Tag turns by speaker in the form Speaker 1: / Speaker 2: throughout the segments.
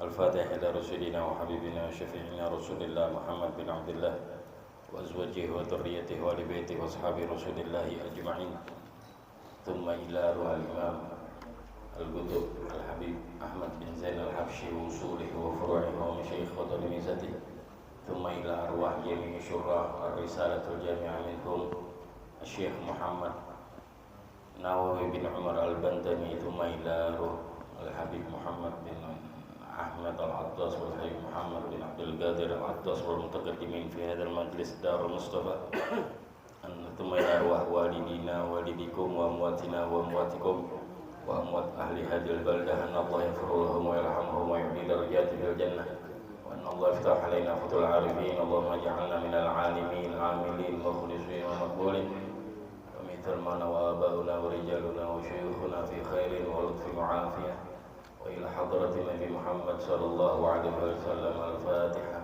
Speaker 1: الفاتح إلى رسولنا وحبيبنا وشفيعنا رسول الله محمد بن عبد الله وأزواجه وذريته وآل بيته وأصحاب رسول الله أجمعين ثم إلى روح الإمام القطب الحبيب أحمد بن زين الحبشي وأصوله وفروعه ومشايخ وتلاميذته ثم إلى أرواح جميع شراح الرسالة الجامعة منكم الشيخ محمد نووي بن عمر البندمي ثم إلى روح الحبيب محمد بن أحمد العطاس والحبيب محمد بن عبد القادر العطاس والمتقدمين في هذا المجلس دار المصطفى ثم إلى أرواح والدينا والديكم وأمواتنا وأمواتكم وأموات أهل هذه البلدة أن الله يغفر لهم ويرحمهم ويعلي درجاتهم في الجنة وأن الله يفتح علينا فتح العارفين اللهم اجعلنا من العالمين العاملين المخلصين والمقبولين ومثلنا وآباؤنا ورجالنا وشيوخنا في خير ولطف وعافية وإلى حضرة النبي محمد صلى الله عليه وسلم الفاتحة.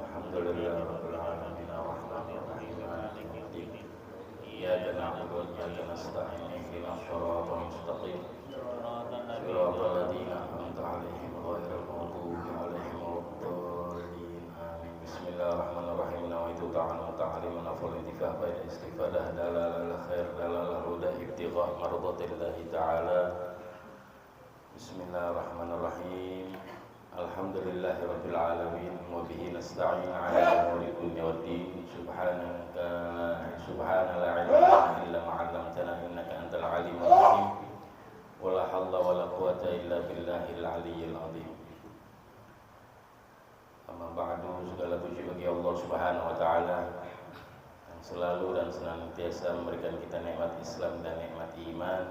Speaker 1: الحمد لله رب العالمين الرحمن الرحيم مالك يوم الدين إياك نعبد وإياك نستعين اهدنا الصراط المستقيم صراط الذين أنعمت عليهم غير المغضوب عليهم ولا الضالين آمين. بسم الله الرحمن الرحيم نويت تعليما أفضل الانتفاع بين الاستفادة دلالة الخير دلالة الهدى ابتغاء مرضات الله تعالى. بسم الله الرحمن الرحيم الحمد لله رب العالمين وبه نستعين على أمور الدنيا والدين سبحان لا علم لنا إلا ما علمتنا إنك أنت العليم الحكيم ولا حول ولا قوة إلا بالله العلي العظيم. Amma ba'du, segala puji bagi Allah Subhanahu wa taala yang selalu dan senantiasa memberikan kita nikmat Islam dan nikmat iman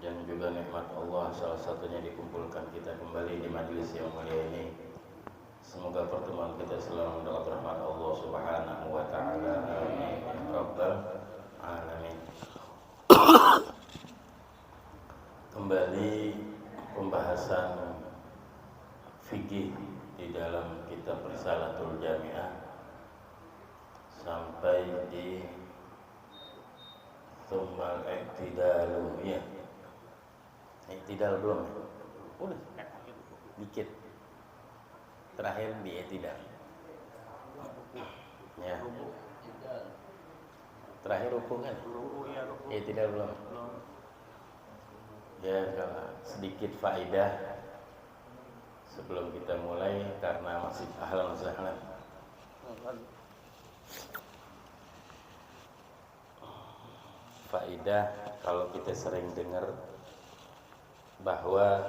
Speaker 1: dan juga nikmat Allah, salah satunya dikumpulkan kita kembali di majelis yang mulia ini. Semoga pertemuan kita selalu mendapat rahmat Allah Subhanahu wa taala. Amin ya rabbal alamin. Kembali pembahasan fikih di dalam kitab Risalatul Jami'ah sampai di Tsummal I'tidalu ya. I'tidal belum ya? Udah dikit. Terakhir di I'tidal. Ya. Terakhir rukun kan? I'tidal belum. Ya, sedikit faedah sebelum kita mulai karena masih ahlan sahlan. Faedah kalau kita sering dengar bahwa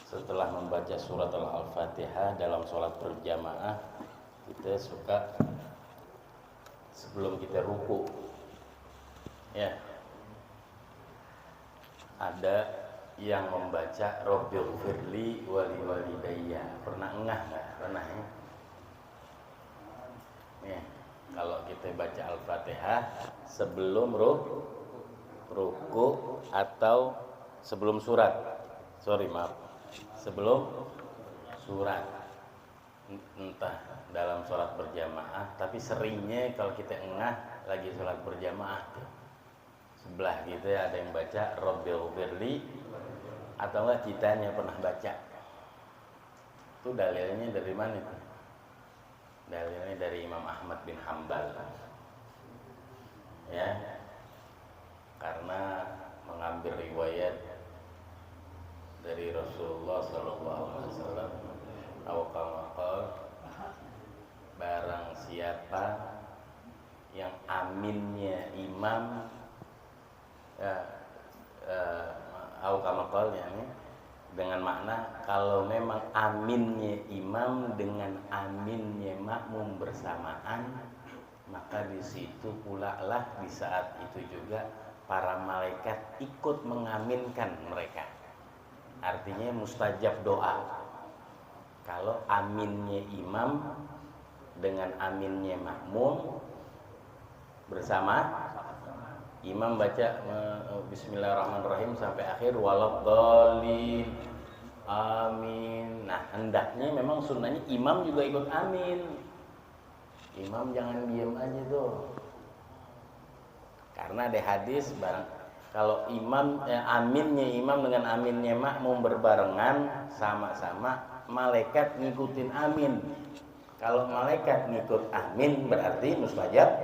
Speaker 1: setelah membaca surat Al-Fatihah dalam sholat berjamaah kita suka sebelum kita ruku ya ada yang membaca Rabbighfirli wali walidayya. Pernah engah enggak? Pernah ya? Nih, kalau kita baca Al-Fatihah sebelum ruku atau sebelum surat. Sebelum surat. Entah dalam sholat berjamaah, tapi seringnya kalau kita engah lagi sholat berjamaah tuh. Sebelah kita ada yang baca Rabbighfirli atau enggak kitanya pernah baca. Itu dalilnya dari mana itu? Dalilnya dari Imam Ahmad bin Hanbal. Ya. Karena mengambil riwayat dari Rasulullah sallallahu alaihi wasallam, barang siapa yang aminnya imam dengan makna kalau memang aminnya imam dengan aminnya makmum bersamaan, maka di situ pula lah di saat itu juga para malaikat ikut mengaminkan mereka. Artinya mustajab doa. Kalau aminnya imam dengan aminnya makmum bersama, imam baca Bismillahirrahmanirrahim sampai akhir waladhdallin amin. Nah, hendaknya memang sunnahnya imam juga ikut amin. Imam jangan diam aja tuh. Karena ada hadis barang Kalau aminnya imam dengan aminnya makmum berbarengan sama-sama, malaikat ngikutin amin. Kalau malaikat ngikut amin berarti mustajab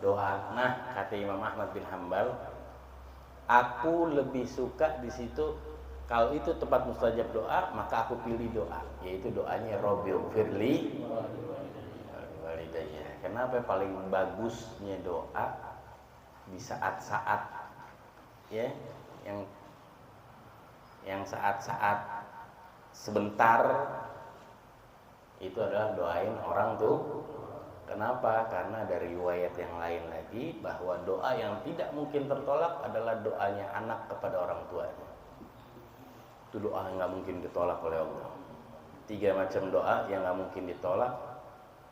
Speaker 1: doa. Nah, kata Imam Ahmad bin Hambal, aku lebih suka di situ kalau itu tempat mustajab doa, maka aku pilih doa, yaitu doanya Rabbighfirli walidayya. Kenapa paling bagusnya doa di saat-saat ya yang saat-saat sebentar itu adalah doain orang tuh. Kenapa? Karena dari riwayat yang lain lagi bahwa doa yang tidak mungkin tertolak adalah doanya anak kepada orang tuanya. Itu doa yang nggak mungkin ditolak oleh Allah. 3 macam doa yang nggak mungkin ditolak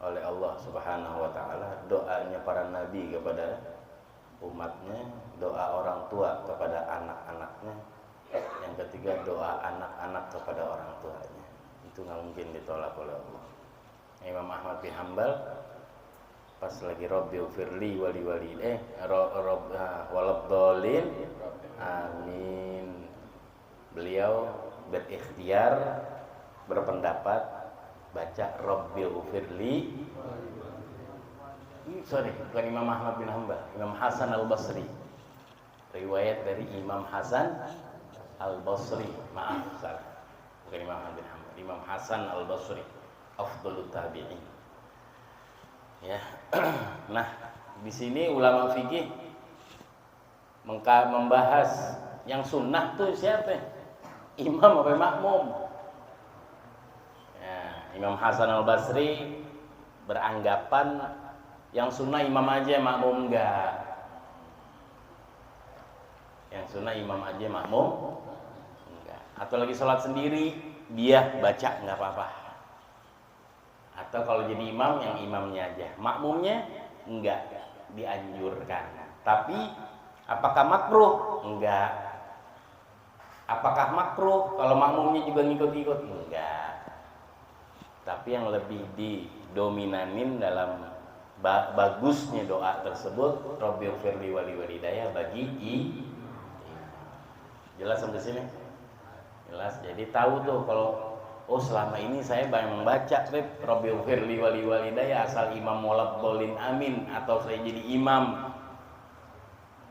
Speaker 1: oleh Allah Subhanahu wa Ta'ala. Doanya para nabi kepada umatnya, doa orang tua kepada anak-anaknya, yang ketiga doa anak-anak kepada orang tuanya. Itu nggak mungkin ditolak oleh Allah. Imam Ahmad bin Hambal pas lagi Rabbighfirli waladhdallin amin, beliau berikhtiar berpendapat baca Rabbighfirli. Sorry, bukan Imam Ahmad bin Hambal, Imam Hasan al-Basri. Riwayat dari Imam Hasan al-Basri. Maaf, salah. Bukan Imam Ahmad bin Hambal, Imam Hasan al-Basri, afdhalut tabi'in. Ya. Nah, di sini ulama fikih membahas yang sunnah tuh siapa? Imam apa makmum? Ya, Imam Hasan al-Basri beranggapan yang sunnah imam aja, makmum enggak. Yang sunnah imam aja, makmum enggak. Atau lagi sholat sendiri, dia baca enggak apa-apa. Atau kalau jadi imam, yang imamnya aja, makmumnya enggak dianjurkan. Tapi apakah makruh? Enggak. Apakah makruh kalau makmumnya juga ngikut-ikut? Enggak. Tapi yang lebih didominanin dalam bagusnya doa tersebut Rabbighfirli walidayya bagi jelas sampai sini? Jelas. Jadi tahu tuh kalau selama ini saya banyak membaca Rabbighfirli walidayya asal imam waladhdallin amin, atau saya jadi imam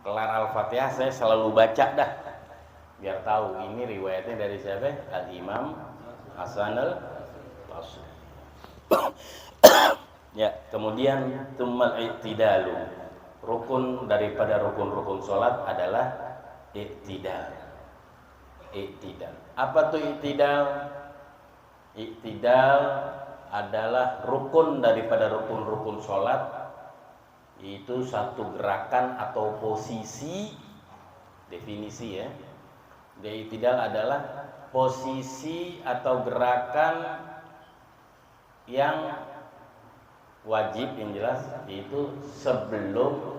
Speaker 1: kelar Al-Fatihah saya selalu baca dah biar tahu ini riwayatnya dari siapa? Al-Imam Hasan al-Basri. Ya, kemudian tsummal i'tidalu. Rukun daripada rukun-rukun salat adalah i'tidal. I'tidal. Apa tuh i'tidal? I'tidal adalah rukun daripada rukun-rukun salat. Itu satu gerakan atau posisi, definisi ya. I'tidal adalah posisi atau gerakan yang wajib, yang jelas itu sebelum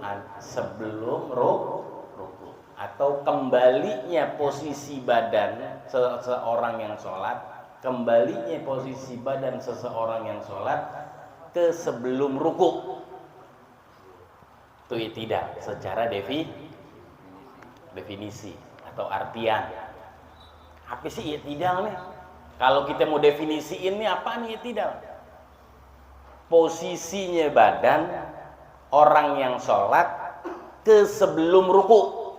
Speaker 1: ruku atau kembalinya posisi badan seseorang yang sholat, kembalinya posisi badan seseorang yang sholat ke sebelum ruku. Itu i'tidal secara definisi atau artian. Apa sih i'tidal nih? Kalau kita mau definisiin nih apa nih i'tidal? Posisinya badan orang yang sholat ke sebelum ruku.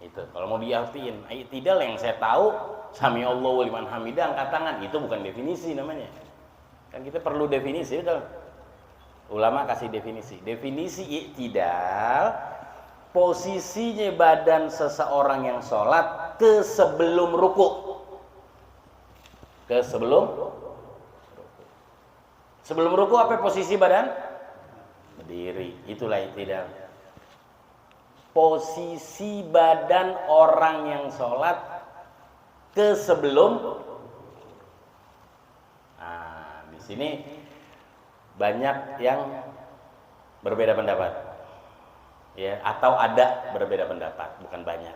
Speaker 1: Itu kalau mau diartiin i'tidal yang saya tahu sami Allahu liman hamidah angkat tangan, itu bukan definisi namanya. Kan kita perlu definisi, betul. Ulama kasih definisi. Definisi i'tidal posisinya badan seseorang yang sholat ke sebelum ruku. Ke sebelum ruku apa posisi badan? Berdiri. Itulah i'tidal. Posisi badan orang yang sholat ke sebelum. Nah, di sini banyak yang berbeda pendapat. Ya, atau ada berbeda pendapat, bukan banyak.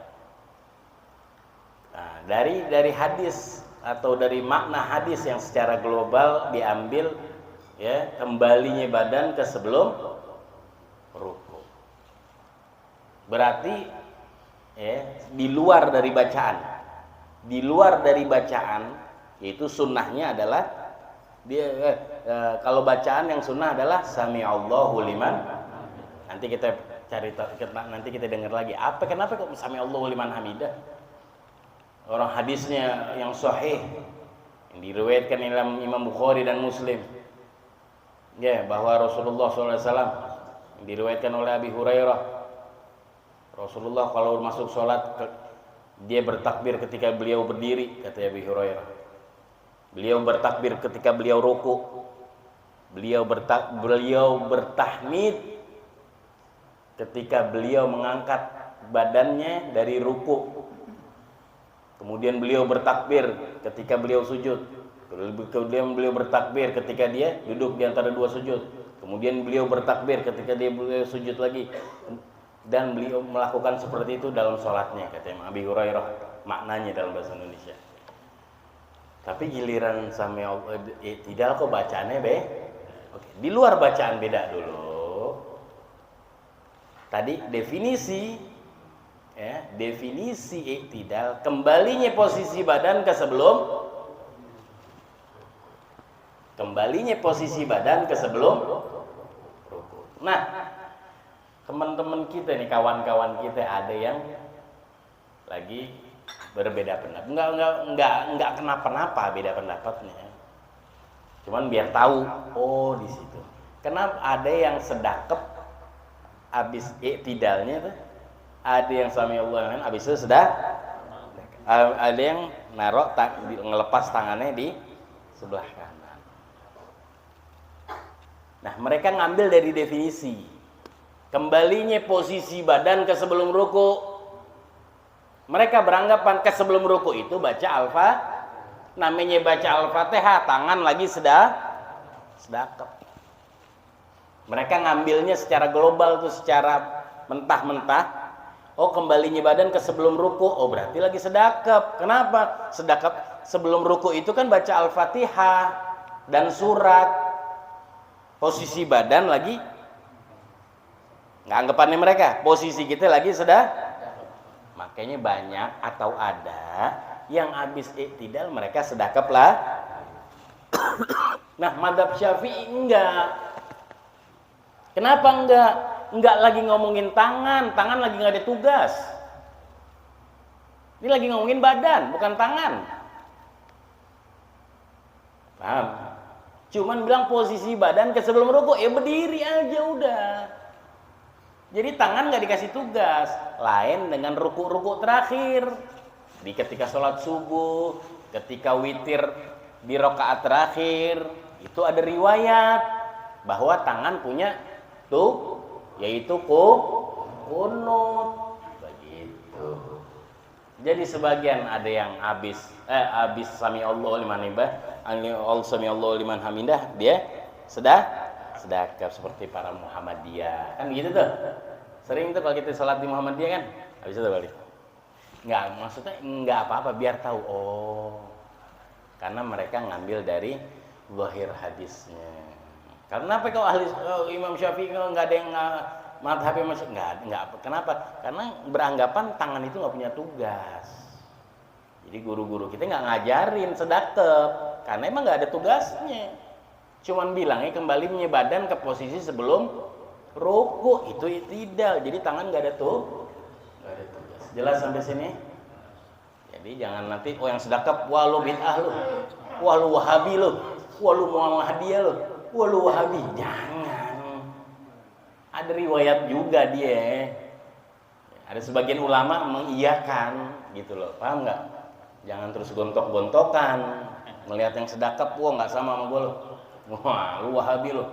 Speaker 1: Nah, dari hadis atau dari makna hadis yang secara global diambil, ya, kembalinya badan ke sebelum ruku.
Speaker 2: Berarti di luar dari bacaan. Di luar dari bacaan, yaitu sunnahnya adalah dia kalau bacaan yang sunnah adalah sami'allahu liman. Nanti kita nanti kita dengar lagi kenapa kok sami'allahu liman hamidah. Orang hadisnya yang sahih yang diriwayatkan oleh Imam Bukhari dan Muslim, bahwa Rasulullah SAW yang diriwayatkan oleh Abi Hurairah, Rasulullah kalau masuk sholat dia bertakbir ketika beliau berdiri, kata Abi Hurairah. Beliau bertakbir ketika beliau ruku. Beliau bertahmid ketika beliau mengangkat badannya dari ruku. Kemudian beliau bertakbir ketika beliau sujud. Kemudian beliau bertakbir ketika dia duduk di antara dua sujud. Kemudian beliau bertakbir ketika beliau sujud lagi. Dan beliau melakukan seperti itu dalam sholatnya, kata Imam Abi Hurairah, maknanya dalam bahasa Indonesia. Tapi giliran sampai tidak kok bacaannya Oke. Di luar bacaan beda dulu. Tadi definisi i'tidal, kembalinya posisi badan ke sebelum ruku. Nah, teman-teman kita nih, kawan-kawan kita ada yang lagi berbeda pendapat. Enggak kenapa-napa beda pendapatnya. Cuman biar tahu, di situ. Kenapa ada yang sedakep habis i'tidalnya tuh, ada yang sami'allahu liman habis itu ada yang ngelepas tangannya di sebelah kanan. Nah, mereka ngambil dari definisi kembalinya posisi badan ke sebelum ruku. Mereka beranggapan ke sebelum ruku itu baca namanya baca Al-Fatihah, tangan lagi sedekap. Mereka ngambilnya secara global tuh, secara mentah-mentah. Kembalinya badan ke sebelum ruku, berarti lagi sedekap. Kenapa? Sedekap sebelum ruku itu kan baca Al-Fatihah dan surat. Posisi badan lagi, nggak anggapannya mereka, posisi kita lagi makanya banyak atau ada yang habis i'tidal mereka sedekap lah. Nah, mazhab Syafi'i enggak. Kenapa enggak? Enggak lagi ngomongin tangan lagi nggak ada tugas. Ini lagi ngomongin badan, bukan tangan. Paham? Cuman bilang posisi badan ke sebelum ruku, berdiri aja udah. Jadi tangan nggak dikasih tugas. Lain dengan ruku-ruku terakhir. Di ketika sholat subuh, ketika witir di rakaat terakhir, itu ada riwayat bahwa tangan punya yaitu kunut. Begitu. Jadi sebagian ada yang habis sami'allahu liman hamidah, dia sedekap seperti para Muhammadiyah kan gitu tuh. Sering tuh kalau kita sholat di Muhammadiyah kan, habis itu balik. Maksudnya enggak apa-apa, biar tahu karena mereka ngambil dari zahir hadisnya. Karena apa kalau Imam Syafi'i enggak ada yang madhabnya masih enggak. Kenapa? Karena beranggapan tangan itu enggak punya tugas. Jadi guru-guru kita enggak ngajarin sedekap karena emang enggak ada tugasnya. Cuman bilangnya kembalinya badan ke posisi sebelum ruku, itu i'tidal. Jadi tangan nggak ada tugas. Jelas sampai sini? Jadi jangan nanti yang sedekap, wah lu bid'ah lu, wah lu wahabi lu, wah lu muhammadiyah lu, wah lu wahabi. Jangan. Ada riwayat juga dia. Ada sebagian ulama mengiyakan gitu loh, paham nggak? Jangan terus gontok-gontokan melihat yang sedekap, wah nggak sama sama gue lo. Wah, lu Wahabi lu.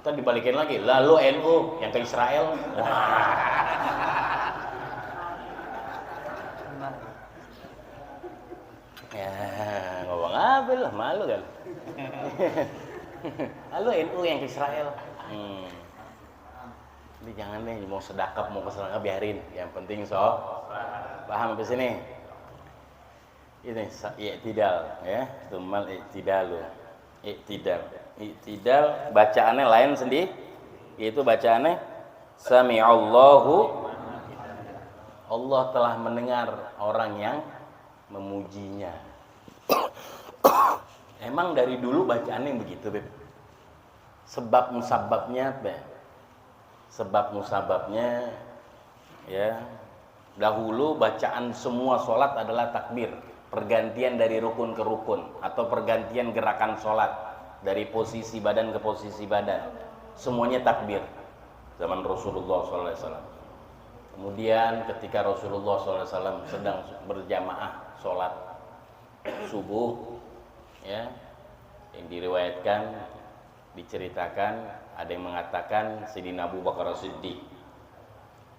Speaker 2: Kita dibalikin lagi, lalu NU yang ke Israel. Ya, ngomong apa lah, malu kan. Lalu NU yang ke Israel. Jadi jangan deh, mau sedekap mau ke sana biarin. Yang penting paham sampai sini. Ini i'tidal ya, tumal i'tidalu. I'tidal bacaannya lain sendiri, yaitu bacaannya Sami'allahu, Allah telah mendengar orang yang memujinya. Emang dari dulu bacaannya begitu, Beb? Sebab musababnya, Beb? Sebab musababnya, ya, dahulu bacaan semua sholat adalah takbir, pergantian dari rukun ke rukun, atau pergantian gerakan sholat dari posisi badan ke posisi badan, semuanya takbir zaman Rasulullah SAW. Kemudian ketika Rasulullah SAW sedang berjamaah sholat subuh, ya, yang diriwayatkan, diceritakan, ada yang mengatakan Sayyidina Abu Bakar As-Siddiq,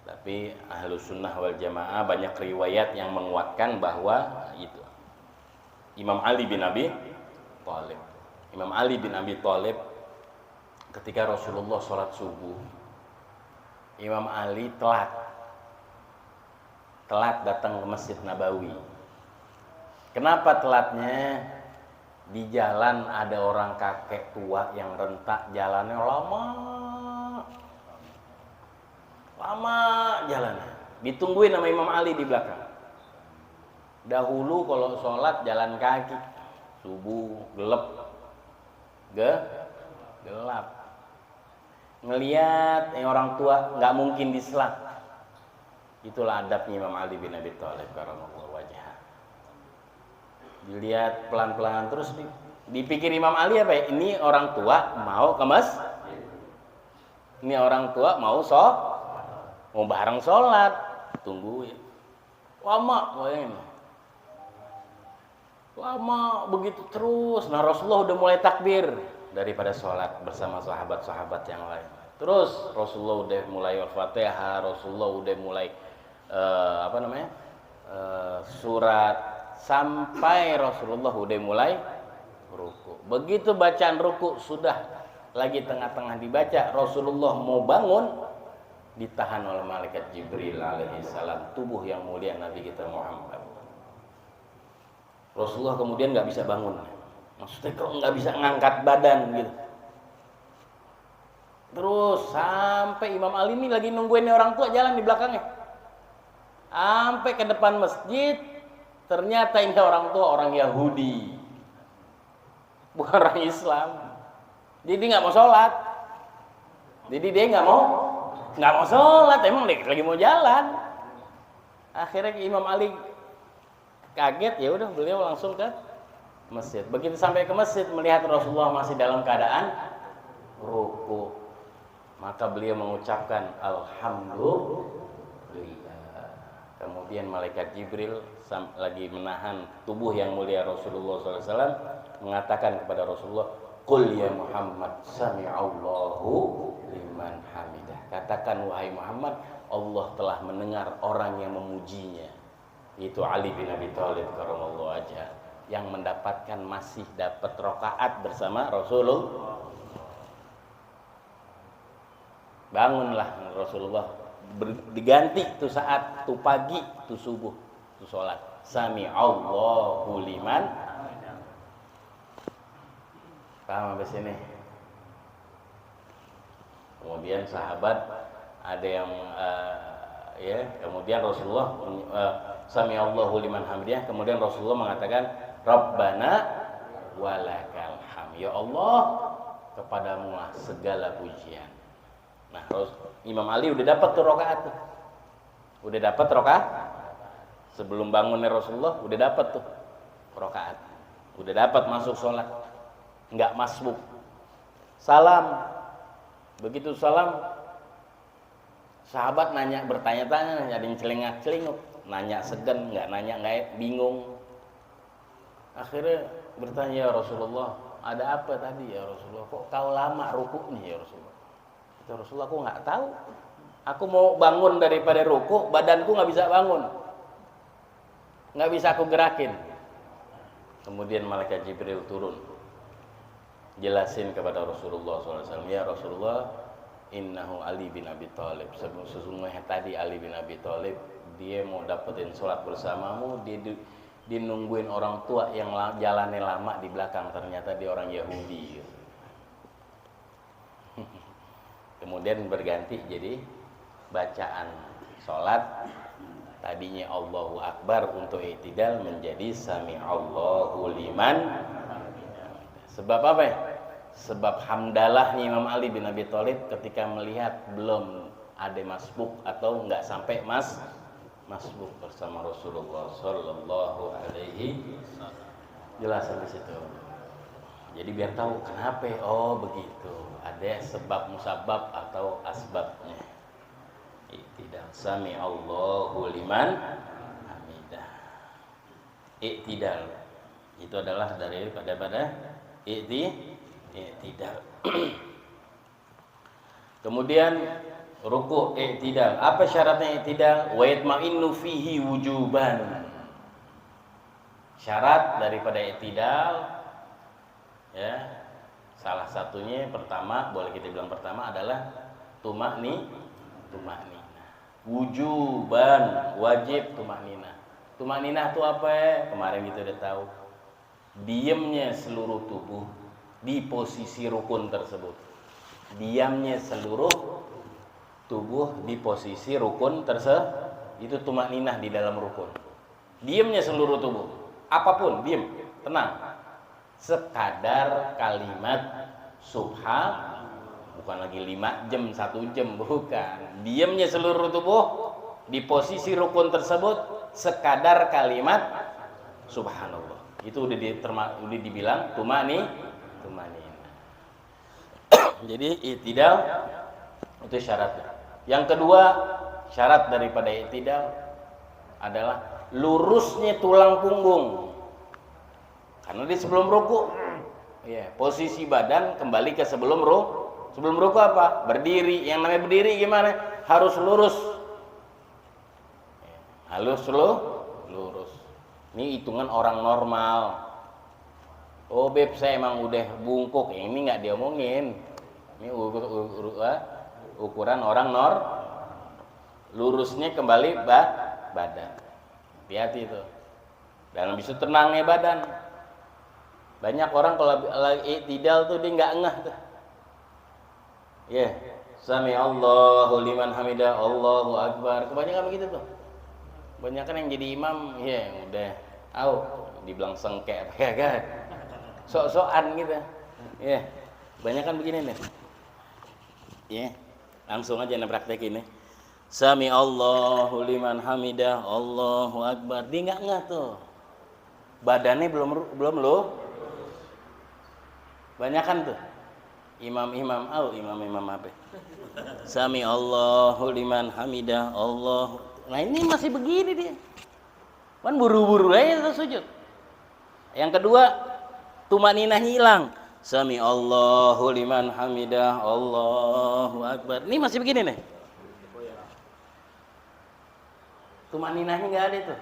Speaker 2: tapi ahlu sunnah wal jamaah banyak riwayat yang menguatkan bahwa itu Imam Ali bin Abi Thalib. Imam Ali bin Abi Thalib ketika Rasulullah sholat subuh, Imam Ali telat datang ke Masjid Nabawi. Kenapa telatnya? Di jalan ada orang kakek tua yang rentak, jalannya lama jalannya, ditungguin sama Imam Ali di belakang. Dahulu kalau sholat jalan kaki, subuh gelap, ngelihat orang tua nggak mungkin diselat. Itulah adabnya Imam Ali bin Abi Thalib karramallahu wajhah. Dilihat pelan-pelan, terus dipikir Imam Ali apa ya? Ini orang tua mau ke masjid, ini orang tua mau bareng sholat, tungguin lama begitu terus. Nah, Rasulullah udah mulai takbir daripada sholat bersama sahabat-sahabat yang lain. Terus Rasulullah udah mulai Al-Fatihah, Rasulullah udah mulai surat, sampai Rasulullah udah mulai ruku. Begitu bacaan ruku sudah lagi tengah-tengah dibaca, Rasulullah mau bangun, ditahan oleh malaikat Jibril alaihissalam, tubuh yang mulia Nabi kita Muhammad. Rasulullah kemudian nggak bisa bangun. Maksudnya kok nggak bisa ngangkat badan gitu. Terus sampai Imam Ali ini lagi nungguin orang tua jalan di belakangnya, sampai ke depan masjid. Ternyata ini orang tua orang Yahudi, bukan orang Islam. Jadi nggak mau sholat. Jadi dia nggak mau sholat. Emang dia lagi mau jalan. Akhirnya Imam Ali kaget, ya udah beliau langsung ke masjid. Begitu sampai ke masjid, melihat Rasulullah masih dalam keadaan ruku, maka beliau mengucapkan Alhamdulillah. Kemudian malaikat Jibril lagi menahan tubuh yang mulia Rasulullah SAW, mengatakan kepada Rasulullah, Qul ya Muhammad sami'allahu liman hamidah. Katakan wahai Muhammad, Allah telah mendengar orang yang memujinya. Itu Ali bin Abi Thalib karramallahu wajhah, yang mendapatkan, masih dapat rakaat bersama Rasulullah. Bangunlah Rasulullah, diganti tuh saat tuh pagi tuh subuh tuh sholat Sami'allahu liman. Paham sampai sini? Kemudian sahabat ada yang kemudian Rasulullah Sami'allahu liman hamdiyah, kemudian Rasulullah mengatakan Rabbana walakal hamd. Ya Allah, kepadamu lah segala pujian. Nah, Imam Ali udah dapat tuh rakaat tuh. Udah dapat rakaat. Sebelum bangunnya Rasulullah udah dapat tuh rakaat. Udah dapat masuk sholat. Enggak masbuk. Salam. Begitu salam, sahabat nanya, bertanya-tanya, ada yang celingak-celinguk, nanya segan, enggak nanya, enggak bingung. Akhirnya bertanya, ya Rasulullah, ada apa tadi ya Rasulullah? Kok kau lama rukuknya ya Rasulullah? Kata Rasulullah, aku nggak tahu. Aku mau bangun daripada ruku, badanku nggak bisa bangun, nggak bisa aku gerakin. Kemudian malaikat Jibril turun, jelasin kepada Rasulullah SAW, ya Rasulullah, innahu Ali bin Abi Thalib. Sesungguhnya tadi Ali bin Abi Thalib, dia mau dapetin sholat bersamamu, dia nungguin orang tua yang jalannya lama di belakang, ternyata dia orang Yahudi. Kemudian berganti jadi bacaan sholat tadinya Allahu Akbar untuk i'tidal menjadi Sami'allahu liman hamidah. Sebab apa ya? Sebab hamdalahnya Imam Ali bin Abi Thalib ketika melihat belum ada masbuk atau nggak sampai masbuk bersama Rasulullah Sallallahu Alaihi Wasallam. Jelas di situ. Jadi biar tahu kenapa. Oh begitu. Ada sebab musabab atau asbabnya. I'tidal Sami'allahu liman hamidah. I'tidal itu adalah daripada i'tidal. Kemudian ruku' i'tidal. Apa syaratnya i'tidal? Wa yatma'innu fihi wujuban. Syarat daripada i'tidal ya. Salah satunya pertama, boleh kita bilang pertama adalah tumakninah. Wujuban, wajib tumakninah. Tumakninah itu apa ya? Kemarin kita udah tahu. Diamnya seluruh tubuh di posisi rukun tersebut. Diamnya seluruh tubuh di posisi rukun tersebut. Itu tumakninah di dalam rukun. Diamnya seluruh tubuh. Apapun, diam, tenang. Sekadar kalimat subhan, bukan lagi 5 jam, 1 jam, bukan. Diamnya seluruh tubuh di posisi rukun tersebut sekadar kalimat subhanallah. Itu udah dibilang tumakninah. Jadi i'tidal itu syaratnya. Yang kedua, syarat daripada i'tidal adalah lurusnya tulang punggung. Karena di sebelum ruku, ya, posisi badan kembali ke sebelum ruku. Sebelum ruku apa? Berdiri. Yang namanya berdiri gimana? Harus lurus. Halus lurus. Ini hitungan orang normal. Oh beb, saya emang udah bungkuk. Ini nggak diomongin. Ini ukuran orang lurusnya kembali badan. Hati-hati itu. Dan bisa tenangnya badan. Banyak orang kalau lagi i'tidal tuh dia nggak ngeh tuh. Ya, Sami'allahu liman hamidah, Allahu Akbar. Kebanyakan begitu tuh. Kebanyakan yang jadi imam, ya udah, dibilang sengke apa kagak. Sok-sokan gitu. Ya, kebanyakan begini nih. Ya, langsung aja praktek ini. Sami'allahu liman hamidah, Allahu Akbar. Dia nggak ngeh tuh. Badannya belum lo. Banyakan tuh. Imam-imam apa? Sami'allahu liman hamidah, Allah. Nah ini masih begini dia. Kan buru-buru aja tuh sujud. Yang kedua, tumakninahnya hilang. Sami'allahu liman hamidah, Allahu Akbar. Ini masih begini nih. Tumakninahnya nggak ada tuh.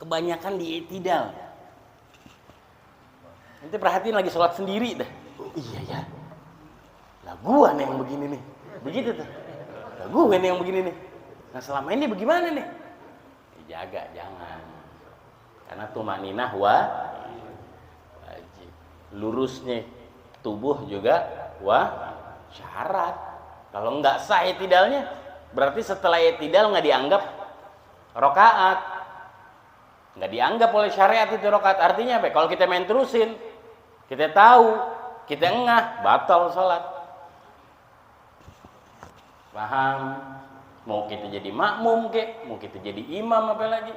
Speaker 2: Kebanyakan di i'tidal. Nanti perhatiin lagi sholat sendiri dah. Oh iya ya. Lah gua nih yang begini nih. Begitu tuh. Lah gua nih yang begini nih. Nah selama ini bagaimana nih? Dijaga, jangan. Karena tumakninah wajib. Lurusnya tubuh juga syarat. Kalau nggak sah i'tidalnya, berarti setelah i'tidal nggak dianggap rakaat. Nggak dianggap oleh syariat itu rakaat. Artinya apa? Kalau kita main terusin, kita tahu, kita engah, batal sholat. Paham? Mau kita jadi makmum kek, mau kita jadi imam apa lagi?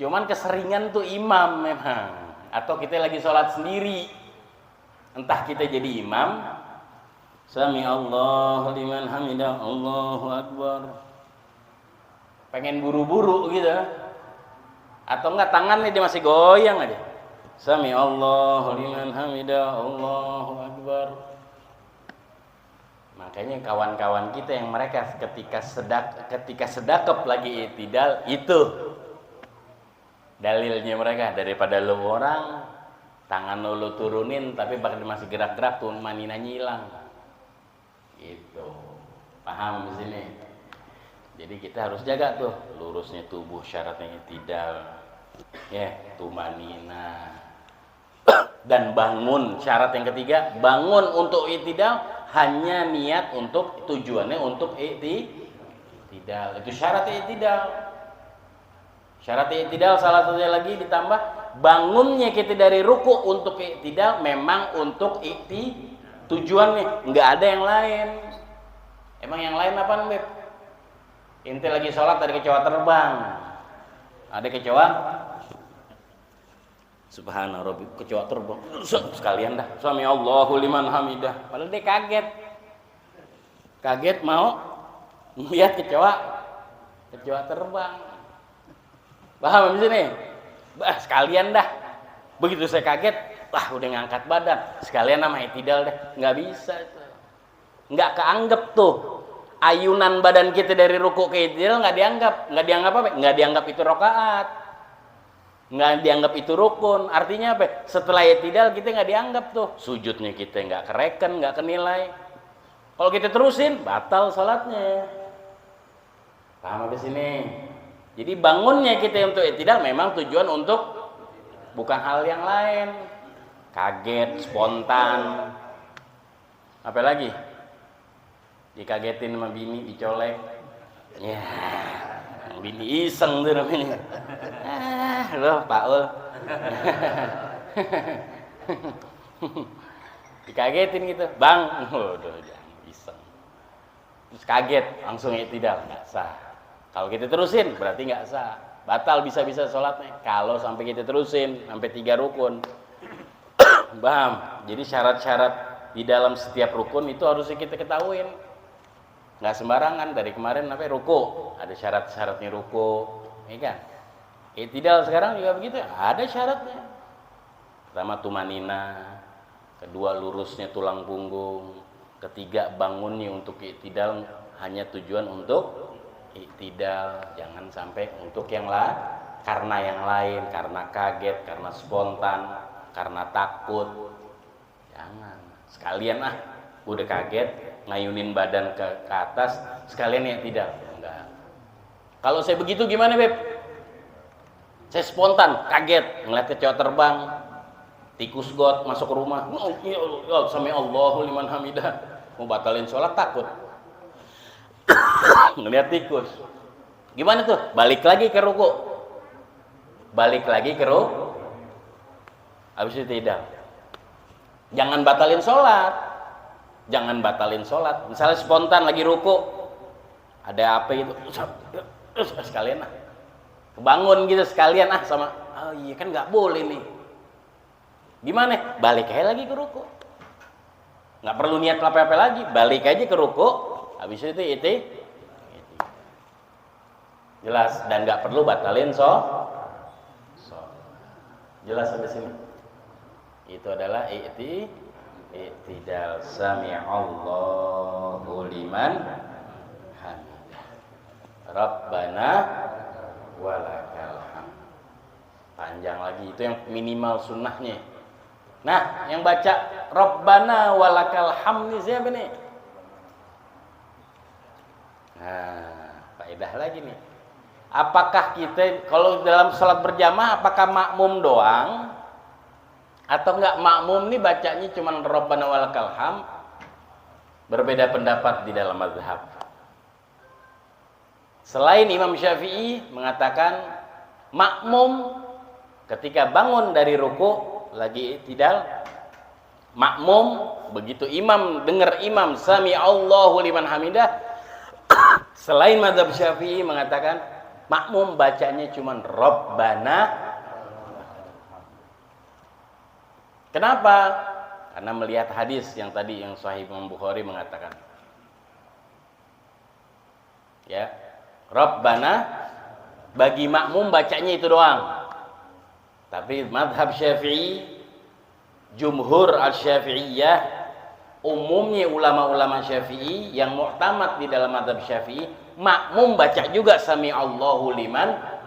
Speaker 2: Cuman keseringan tuh imam memang. Atau kita lagi sholat sendiri. Entah kita jadi imam, Sami'allahu liman hamidah, Allahu Akbar. Pengen buru-buru gitu. Atau enggak tangannya dia masih goyang aja. Sami'allahu liman hamidah, Allahu Akbar. Makanya kawan-kawan kita yang mereka ketika sedekap lagi i'tidal, itu dalilnya mereka. Daripada lu orang tangan lu turunin tapi bakal masih gerak-gerak tuh maninanya hilang. Gitu. Paham di sini? Jadi kita harus jaga tuh lurusnya tubuh, syaratnya i'tidal. Ya, tumanina. Dan bangun, syarat yang ketiga, bangun untuk i'tidal hanya niat untuk tujuannya untuk i'tidal. Itu syarat i'tidal. Syarat i'tidal salah satunya lagi ditambah bangunnya kita dari ruku untuk i'tidal memang untuk tujuannya, nggak ada yang lain. Emang yang lain apa Beb? Inti lagi sholat ada kecoa terbang. Ada kecoa Subhana Rabbi, kecoa terbang. Sekalian dah. Sami Allahu liman hamidah. Padahal dia kaget. Kaget mau melihat kecoa terbang. Paham di sini? Sekalian dah. Begitu saya kaget, udah ngangkat badan. Sekalian nama i'tidal deh. Nggak bisa itu. Nggak keanggap tuh. Ayunan badan kita dari ruku ke i'tidal nggak dianggap apa? Nggak dianggap itu rakaat. Nggak dianggap itu rukun. Artinya apa? Setelah i'tidal kita nggak dianggap tuh. Sujudnya kita nggak kereken, nggak kenilai. Kalau kita terusin, batal salatnya. Paham habis ini? Jadi bangunnya kita untuk i'tidal memang tujuan untuk bukan hal yang lain. Kaget, spontan. Apa lagi? Dikagetin sama bini, dicolek. Ya, bini iseng tuh namanya. Loh, Pak Ul. Dikagetin gitu, Bang. Udah iseng. Terus kaget, langsung i'tidal, nggak sah. Kalau kita terusin berarti nggak sah, batal bisa-bisa sholatnya. Kalau sampai kita terusin sampai 3 rukun, paham? Jadi syarat-syarat di dalam setiap rukun itu harusnya kita ketahuin. Nggak sembarangan. Dari kemarin sampai ruku ada syarat-syaratnya ruku, ya kan? I'tidal sekarang juga begitu, ada syaratnya. Pertama tumanina, kedua lurusnya tulang punggung, ketiga bangunnya untuk i'tidal hanya tujuan untuk i'tidal, jangan sampai untuk yang lain, karena kaget, karena spontan, karena takut. Jangan. Sekalian udah kaget, ngayunin badan ke atas, sekalian i'tidal. Enggak. Kalau saya begitu gimana, Beb? Saya spontan, kaget, ngeliat kecoa terbang, tikus got masuk ke rumah. Sami Allahu liman hamidah. Mau batalin sholat takut. Ngelihat tikus. Gimana tuh? Balik lagi ke ruku. Habis itu tidak. Jangan batalin sholat. Misalnya spontan lagi ruku, ada apa itu? Sekalian kebangun gitu sekalian sama. Oh iya kan nggak boleh nih. Gimana? Balik aja lagi ke ruku. Nggak perlu niat apa-apa lagi. Balik aja ke ruku. Habis itu jelas, dan nggak perlu batalin jelas sampai sini. Itu adalah i'tidal. Sami'allahu liman hamidah. Rabbana walakal hamd. Panjang lagi, itu yang minimal sunnahnya. Nah, yang baca Rabbana walakal hamd siapa nih? Nah, faedah lagi nih. Apakah kita kalau dalam salat berjamaah apakah makmum doang atau enggak makmum nih bacanya cuman Rabbana walakal hamd? Berbeda pendapat di dalam mazhab. Selain Imam Syafi'i mengatakan makmum ketika bangun dari ruku lagi i'tidal, makmum begitu dengar imam sami Allahu liman hamidah. Selain mazhab Syafi'i mengatakan makmum bacanya cuman Rabbana. Kenapa? Karena melihat hadis yang tadi yang Sahih Imam Bukhari mengatakan, ya, Rabbana bagi makmum bacanya itu doang. Tapi mazhab Syafi'i, jumhur al-Syafi'iyah, umumnya ulama-ulama Syafi'i yang mu'tamad di dalam mazhab Syafi'i, makmum baca juga sami Allahu liman.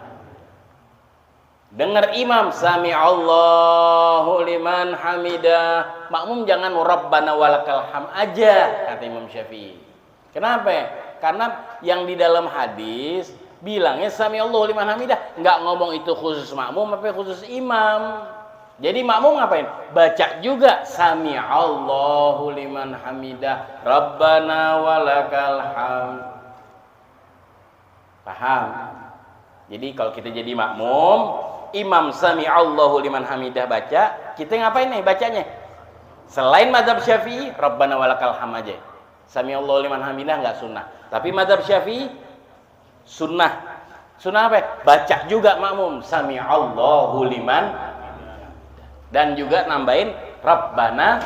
Speaker 2: Dengar imam sami Allahu liman hamidah, makmum jangan Rabbana walakal hamd aja, kata Imam Syafi'i. Kenapa? Karena yang di dalam hadis bilangnya sami Allahu liman hamidah, nggak ngomong itu khusus makmum tapi khusus imam. Jadi makmum ngapain? Baca juga sami Allahu liman hamidah, Rabbana walakal hamd. Paham? Jadi kalau kita jadi makmum, imam sami'allahu liman hamidah baca, kita ngapain nih bacanya? Selain mazhab Syafi'i, Rabbana walakal hamd aja. Sami'allahu liman hamidah enggak sunnah. Tapi mazhab Syafi'i sunnah. Sunnah apa? Baca juga makmum sami'allahu liman, dan juga nambahin Rabbana.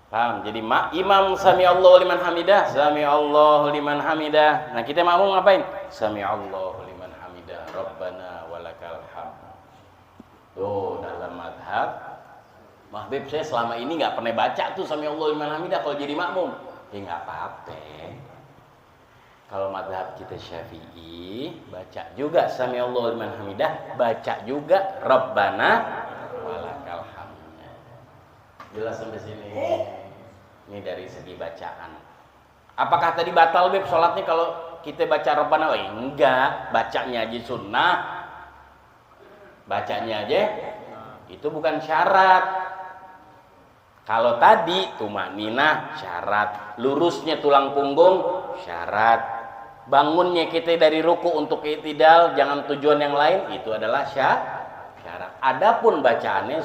Speaker 2: Paham? Jadi imam sami'allahu liman hamidah, sami'allahu liman hamidah. Nah, kita makmum ngapain? Sami'allahu liman hamidah, Rabbana walakal hamd. Tuh, dalam madhab Mahbib saya selama ini nggak pernah baca tuh sami'allahu liman hamidah kalau jadi makmum. Ya nggak apa-apa. Kalau madhab kita Syafi'i, baca juga sami'allahu liman hamidah, baca juga Rabbana walakal hamd. Jelas sampai sini. Ini dari segi bacaan. Apakah tadi batal Beb sholatnya kalau kita baca Rabbana? Oh, enggak, bacanya aja sunnah. Bacanya aja itu bukan syarat. Kalau tadi tumaninah syarat, lurusnya tulang punggung syarat, bangunnya kita dari ruku untuk i'tidal jangan tujuan yang lain, itu adalah syarat. Adapun bacaannya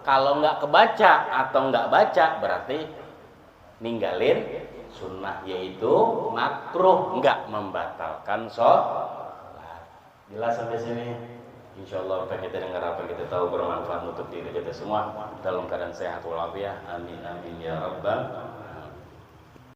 Speaker 2: kalau nggak kebaca atau nggak baca berarti ninggalin sunnah, yaitu makruh, nggak membatalkan sholat. Jelas sampai sini? Insyaallah apa kita dengar, apa kita tahu bermanfaat untuk diri kita semua dalam keadaan sehat walafiat. Amin amin ya rabbal